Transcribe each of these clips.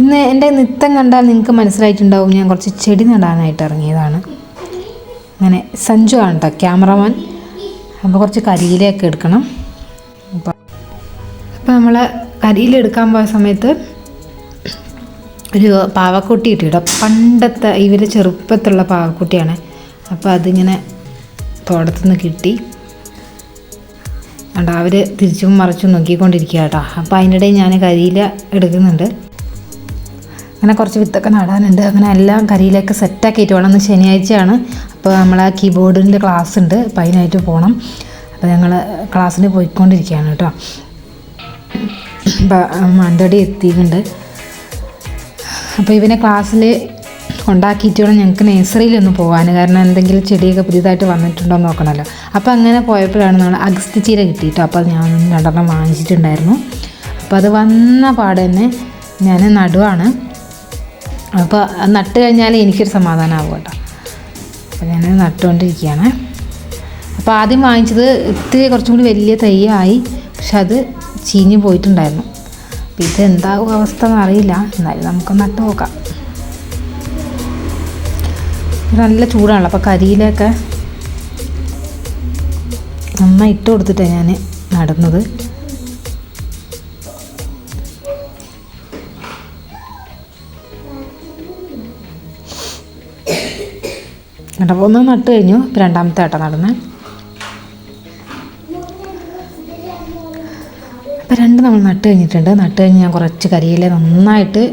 ഇന്ന് എൻ്റെ നൃത്തം കണ്ടാൽ നിങ്ങൾക്ക് മനസ്സിലായിട്ടുണ്ടാവും, ഞാൻ കുറച്ച് ചെടി നടാനായിട്ട് ഇറങ്ങിയതാണ്. അങ്ങനെ സഞ്ജു ആണ് കേട്ടോ ക്യാമറമാൻ. അപ്പോൾ കുറച്ച് കരിയിലയൊക്കെ എടുക്കണം. അപ്പോൾ നമ്മൾ കരിയിലെടുക്കാൻ പോയ സമയത്ത് ഒരു പാവക്കുട്ടി കിട്ടിയിട്ടോ. പണ്ടത്തെ ഇവർ ചെറുപ്പത്തുള്ള പാവക്കുട്ടിയാണ്. അപ്പോൾ അതിങ്ങനെ തോട്ടത്തുനിന്ന് കിട്ടി. അതുകൊണ്ട് അവർ തിരിച്ചും മറിച്ചും നോക്കിക്കൊണ്ടിരിക്കുക കേട്ടോ. അപ്പോൾ അതിൻ്റെ ഇടയിൽ ഞാൻ കരിയില എടുക്കുന്നുണ്ട്. അങ്ങനെ കുറച്ച് വിത്തൊക്കെ നടാനുണ്ട്. അങ്ങനെ എല്ലാം കരിയിലൊക്കെ സെറ്റാക്കിയിട്ട് വേണം. ഇന്ന് ശനിയാഴ്ചയാണ്. അപ്പോൾ നമ്മൾ ആ കീബോർഡിൻ്റെ ക്ലാസ് ഉണ്ട്. അപ്പോൾ അതിനായിട്ട് പോകണം. അപ്പോൾ ഞങ്ങൾ ക്ലാസ്സിന് പോയിക്കൊണ്ടിരിക്കുകയാണ് കേട്ടോ. അപ്പോൾ മണ്ടടി എത്തിയിട്ടുണ്ട്. അപ്പോൾ ഇവനെ ക്ലാസ്സിൽ ഉണ്ടാക്കിയിട്ട് വേണം ഞങ്ങൾക്ക് നഴ്സറിയിലൊന്ന് പോകാൻ. കാരണം എന്തെങ്കിലും ചെടിയൊക്കെ പുതിയതായിട്ട് വന്നിട്ടുണ്ടോ എന്ന് നോക്കണമല്ലോ. അപ്പോൾ അങ്ങനെ പോയപ്പോഴാണ് നമ്മൾ അഗസ്ത്യ ചീര കിട്ടിയിട്ടോ. അപ്പോൾ അത് ഞാൻ 2 വാങ്ങിച്ചിട്ടുണ്ടായിരുന്നു. അപ്പോൾ അത് വന്ന പാടെ തന്നെ ഞാൻ നടുവാണ്. അപ്പോൾ നട്ട് കഴിഞ്ഞാൽ എനിക്കൊരു സമാധാനമാകും കേട്ടോ. അപ്പോൾ ഞാൻ നട്ടുകൊണ്ടിരിക്കുകയാണ്. അപ്പോൾ ആദ്യം വാങ്ങിച്ചത് ഇത്തിരി കുറച്ചും കൂടി വലിയ തൈയായി, പക്ഷെ അത് ചീഞ്ഞ് പോയിട്ടുണ്ടായിരുന്നു. അപ്പോൾ ഇത് എന്താകും അവസ്ഥ എന്നറിയില്ല. എന്നാലും നമുക്ക് നട്ട് നോക്കാം. നല്ല ചൂടാണല്ലോ. അപ്പോൾ കരിയിലൊക്കെ നന്നായി ഇട്ട് കൊടുത്തിട്ടാണ് ഞാൻ നടുന്നത്. അപ്പോൾ ഒന്ന് നട്ട് കഴിഞ്ഞു. ഇപ്പോൾ 2ാമത്തെ ആട്ടം നടന്ന്. അപ്പോൾ 2 നമ്മൾ നട്ട് കഴിഞ്ഞിട്ടുണ്ട്. നട്ട് കഴിഞ്ഞ് ഞാൻ കുറച്ച് കരിയില നന്നായിട്ട്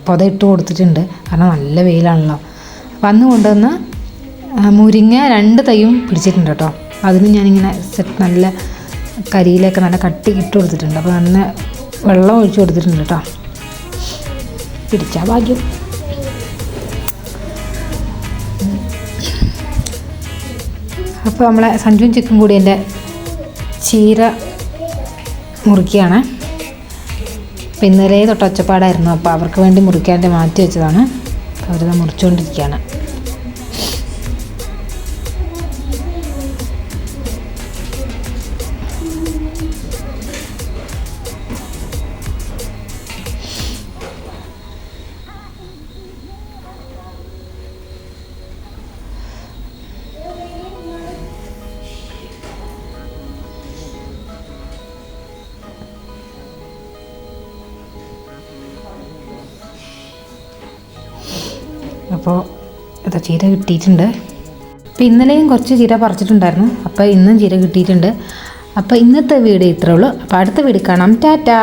പൊതയിട്ട് കൊടുത്തിട്ടുണ്ട്. കാരണം നല്ല വെയിലാണല്ലോ. അപ്പോൾ അന്ന് കൊണ്ടുവന്ന് മുരിങ്ങ 2 തൈയും പിടിച്ചിട്ടുണ്ട് കേട്ടോ. അതിന് ഞാനിങ്ങനെ നല്ല കരിയിലൊക്കെ നല്ല കട്ടി ഇട്ട് കൊടുത്തിട്ടുണ്ട്. അപ്പോൾ നല്ല വെള്ളം ഒഴിച്ച് കൊടുത്തിട്ടുണ്ട് കേട്ടോ. പിടിച്ചാൽ ഭാഗ്യം. അപ്പോൾ നമ്മളെ സഞ്ജുവും ചിക്കും കൂടി എൻ്റെ ചീര മുറിക്കുകയാണ്. അപ്പോൾ ഇന്നലെ തൊട്ട് ഒച്ചപ്പാടായിരുന്നു. അപ്പോൾ അവർക്ക് വേണ്ടി മുറിക്കാണ്ട് മാറ്റി വെച്ചതാണ്. അവരത് മുറിച്ചുകൊണ്ടിരിക്കുകയാണ്. അപ്പോൾ ഇതാ ചീര കിട്ടിയിട്ടുണ്ട്. അപ്പോൾ ഇന്നലെയും കുറച്ച് ചീര പറിച്ചിട്ടുണ്ടായിരുന്നു. അപ്പോൾ ഇന്നും ചീര കിട്ടിയിട്ടുണ്ട്. അപ്പോൾ ഇന്നത്തെ വീഡിയോ ഇത്രേ ഉള്ളൂ. അപ്പോൾ അടുത്ത വീഡിയോ കാണാം. ടാറ്റാ.